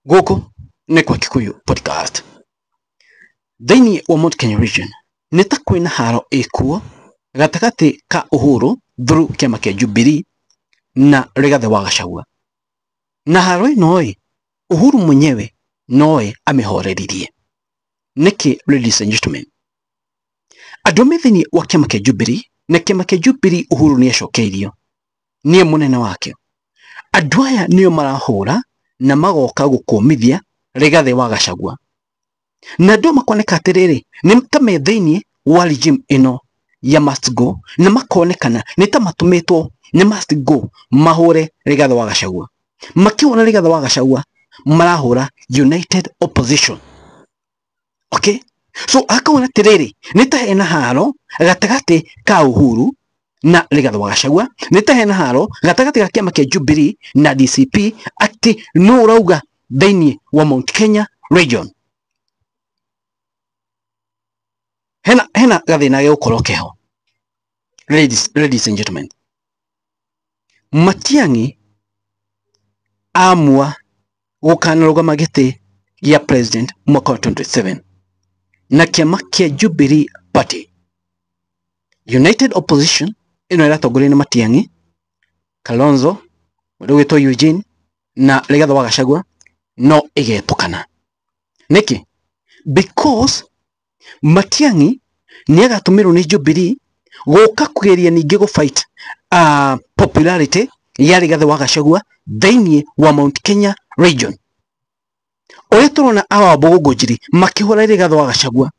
Goko nĩ kwa Kikuyu podcast. Thĩinĩ wa Mount Kenya region nĩ ta kwĩna haro ĩkuo gatagatĩ ka Uhuru through kĩama kĩa Jubilee na Rigathi wa Gachagua. Na haro ĩno Uhuru mwenyewe noe amĩhoreririe. Nĩkĩ, ladies and gentlemen? Andũ me thĩinĩ wa kĩama kĩa Jubilee na kĩama kĩa Jubilee Uhuru nĩ acokeirio. Niĩ mũnene wake. Andũ aya nĩo marahũra na magoka gũkũmithia Rigathi wa Gachagua. Na andũ makoneka atĩrĩrĩ nĩ ta me thĩinĩ wa regime ĩno ya must go na makonekana nĩ ta matũmĩtwo nĩ must go mahũre Rigathi wa Gachagua. Makĩhũra Rigathi wa Gachagua marahũra united opposition. Okay? So akawona atĩrĩrĩ nĩ ta hena haro gatagatĩ ka Uhuru na Rigathi wa Gachagua, nĩ ta hena haro gatagatĩ ga kĩama kĩa Jubilee na DCP atĩ no ũrauga thĩinĩ wa Mount Kenya region. Hena gathĩna gĩgũkorwo kĩho. Ladies and gentlemen. Matiang'i amua gũkanarũgama gĩtĩ gĩa president mwaka wa 2027 na kĩama kĩa Jubilee Party. United opposition ino ĩratongorio nĩ Matiang'i, Kalonzo, ũrĩa wĩtwo Eugene na Rigathi wa Gachagua no ĩgetũkana. Nĩkĩ? Because Matiang'i nĩ agatũmĩrwo nĩ Jubilee gũka kũgeria ningĩ gũfight popularity ya Rigathi wa Gachagua thĩinĩ wa Mount Kenya region. Ũrĩa tũrona Awambũgũ Njiri makĩhũra Rigathi wa Gachagua,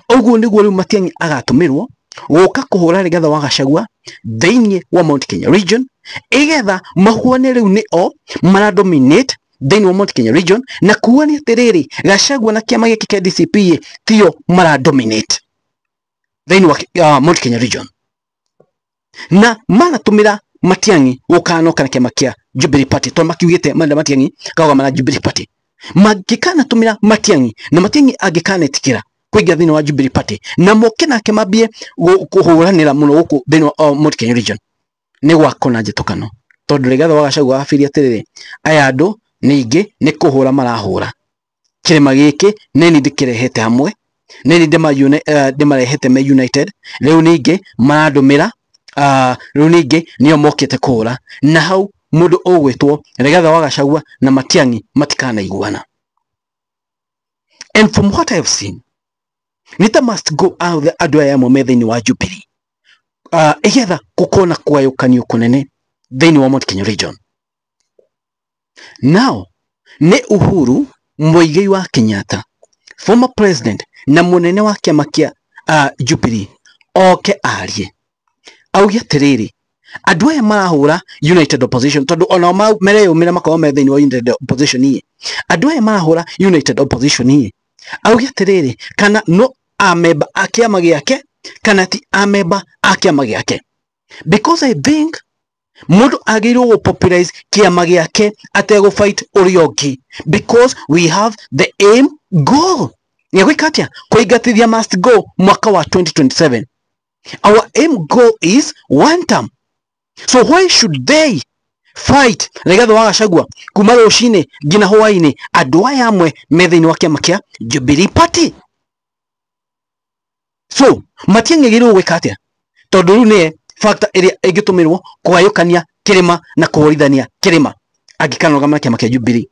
ũguo nĩguo rĩu Matiang'i agatũmĩrwo gũka kũhũra Rigathi wa Gachagua thĩinĩ wa Mount Kenya region, igetha mahuane rĩu nĩo maradominate thĩinĩ wa Mount Kenya region na kuona atĩrĩrĩ Gachagua na kĩama gĩkĩ kĩa DCP tio maradominate thĩinĩ wa Mount Kenya region. Na maratũmĩra Matiang'i gũkanoka na kĩama kĩa Jubilee Party tondũ makiugĩte Matiang'i kaugama na Jubilee Party. Mangĩkanatumĩra Matiang'i na Matiang'i angĩkanetikĩra kũingĩra thĩinĩ wa Jubilee Party na moke nake mambie kũhũranĩra mũno gũkũ thĩinĩ wa Mount Kenya region nĩ gwakona njĩtũkano tondũ Rigathi wa Gachagua abirie atĩrĩrĩ aya andũ ningĩ nĩ kũhũra marahũra. Kĩrĩma gĩkĩ nĩ ni ndĩkĩrehete hamwe, nĩ ni ndĩmarehete me united, rĩu ningĩ marandũmĩra rĩu ningĩ nĩo mokĩte kũhũra na hau mũndũ ũgwĩtwo Rigathi wa Gachagua na Matiang'i matikanaiguana. And from what I have seen, nita must go out the andũ aya amwe me thĩinĩ wa Jubilee igetha gũkona kũgayũkanio kũnene thĩinĩ wa Mount Kenya region. Now nĩ Uhuru Muigai wa Kenyatta, former president na mũnene wa kĩama kĩa Jubilee oke arie auge atĩrĩrĩ andũ aya marahũra united opposition tondũ ona mereyũmĩra makorwo me thĩinĩ wa united opposition andũ aya marahũra united opposition auge atĩrĩrĩ kana no amemba a kĩama gĩake kana ti amemba a kĩama gĩake. Because I think mũndũ agĩrĩirwo gũpopularize kĩama gĩake ategũfight ũrĩa ũngĩ, because we have the aim goal ya gwĩka atĩa kũingatithia must go mwaka wa 2027. Our aim goal is one term. So why should they fight Rigathi wa Gachagua kuma rũcinĩ nginya hwaĩ-inĩ andũ aya amwe me thĩinĩ wa kĩama kĩa Jubilee Party? So Matiang'i agĩrĩirwo gwĩka atĩa tondũ rĩu nĩ factor ĩrĩa ĩngĩtũmĩrwo kũgayũkania kĩrĩma na kũhũrithania kĩrĩma angĩkanarũgama na kĩama kĩa Jubilee.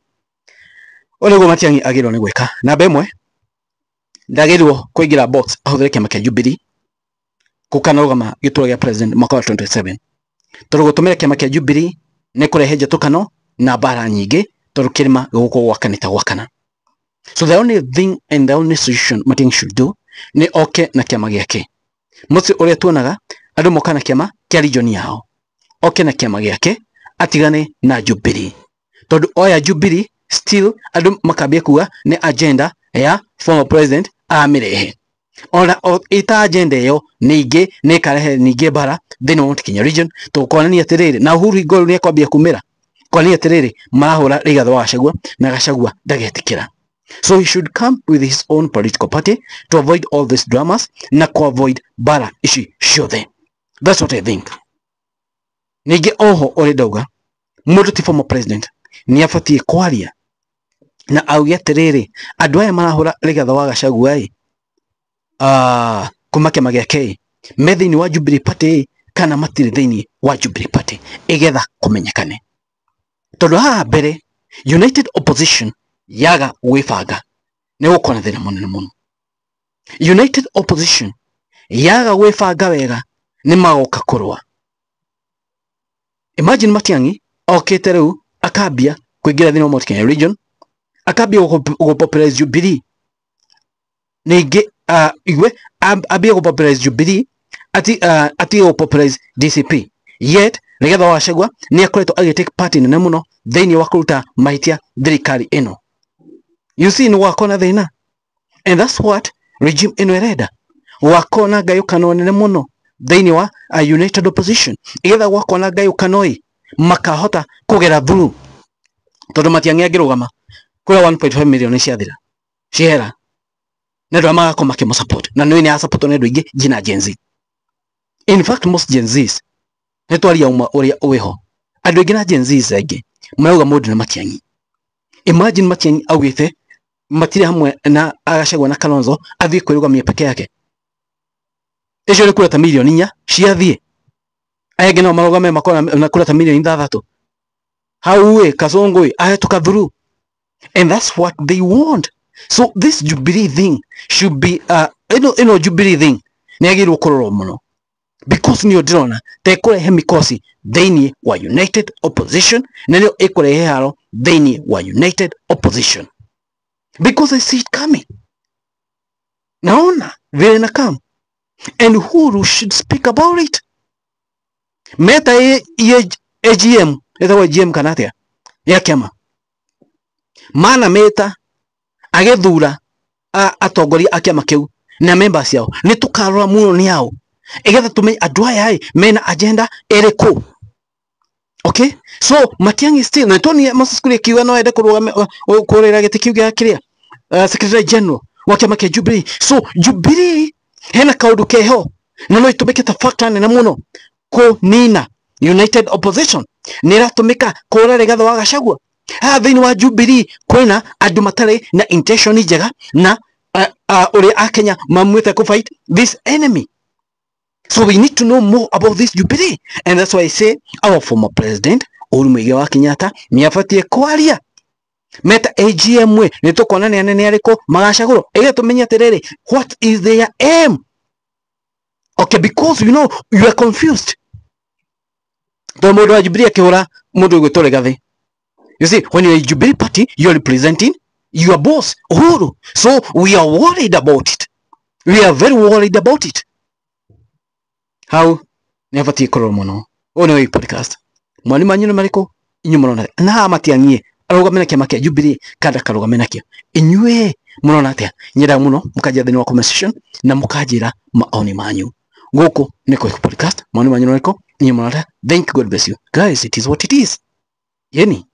Ũrĩa ũguo Matiang'i agĩrĩirwo nĩ gwĩka. Namba ĩmwe, ndagĩrĩirwo kũingĩra box ahũthĩre kĩama kĩa Jubilee gũkanarũgama gĩturwa gĩa president mwaka wa 2027 tondũ gũtũmĩra kĩama kĩa Jubilee nĩ kũrehe njĩtũkano na mbara nyingĩ tondũ kĩrĩma gĩgũkorwo gwakanĩte gwakana. So the only thing and the only solution Matiang'i should do nĩ oke na kĩama gĩake. Mũciĩ ũrĩa tuonaga andũ moka na kĩama kĩa region yao, oke na kĩama gĩake atigane na Jubilee tondũ oya Jubilee still andũ makambia kuga nĩ agenda ya former president amĩrehe. Ona ita agenda ĩyo ningĩ nĩ ĩkarehe ningĩ mbara thĩinĩ wa Mount Kenya region tũkonania atĩrĩrĩ na Uhuru igũrũ nĩ akwambia kumĩra konania atĩrĩrĩ marahũra Rigathi wa Gachagua na Gachagua ndagetikĩra. So he should come with his own political party to avoid all these dramas na to avoid bara ici ciothe. That's what I think. Ningĩ oho ũrĩa ndauga mũndũ ti former president nĩ abatie kwaria na auge atiriri andu aya marahura Rigathi wa Gachagua kuma kiama giake me thiini wa Jubilee Party kana matiri thiini wa Jubilee Party igetha kumenyekane tondu haha mbere United Opposition yaga gwibanga ni gukona thina munene muno. United Opposition yaga gwibanga wega ni magoka kurwa. Imagine Matiang'i okete riu akambia kuingira thini wa Mount Kenya region, akambia popularize Jubilee ningi igwe ambia popularize Jubilee ati popularize DCP, yet Rigathi wa Gachagua ni akoretwo agitake part nene muno thiini wa kuruta mahitia thirikari ino. You see ni wakona thina, and that's what regime ino ireda, wakona gayukano nene muno thiini wa United Opposition igetha wakona gayukano makahota kugera through tondu Matiang'i angirugama kura 1.5 million ciathira ciera na ndo magako makimo support na ni a support ne ndo ingi jina Gen Z. In fact most Gen Zs ne twaria uma uria uwiho andu ingi na Gen Zs ingi marauga mundu na Matiang'i. Imagine Matiang'i awite matire hamwe na Gachagua na Kalonzo athie kwirugamia peke yake, icio ni kura ta million 4 ciathie ayege no marugame makona na kura ta million 6 hauwe Kasongo ahetoka through, and that's what they want. So this Jubilee thing should be Jubilee thing negirwo kuroro muno because ni odirona te kurehe mikosi thiini wa United Opposition na nio ikurehe haro thiini wa United Opposition because I see it coming. Naona vile na come, and who should speak about it? Meta AGM etawa GM kanatia ya kiama mana meta agethura atongoria akiama kiu na members yao ni tukarora muno ni yao igetha tumenye andu aya mena agenda eriku. Okay, so Matiang'i still na toni Moses kiuga no ende kurira giti kiu gia kiria Secretary General wa kiama kia Jubilee. So Jubilee hena kaundu keho na no itumike ta factor nene muno kunina United Opposition niratumika kura Rigathi wa Gachagua. Thiini wa Jubilee kwina andu matare na intention njega na uri akenya mamwite ku fight this enemy. So we need to know more about this Jubilee, and that's why I say our former president Uhuru Muigai Kenyatta ni afatie kwaria meta AGM we ni tukona ni anene ariko magacaguro ege tumenya terere what is their aim. Okay, because you know you are confused. The modo wa Jubilee akihura modo gwetore Rigathi. You see, when you're a Jubilee Party, you're representing your boss, Uhuru. So we are worried about it. We are very worried about it. How? Never take a mono. Oh no, podcast. Mwani manyu mariko inyu murona na Matiang'i arugamena kiama kia Jubilee kada karugamena kia inyue murona atia nyira muno mukaja thini wa conversation na mukajira maoni manyu guku niko podcast mwani manyu mariko inyu murona. Thank you, God bless you guys. It is what it is. Yeni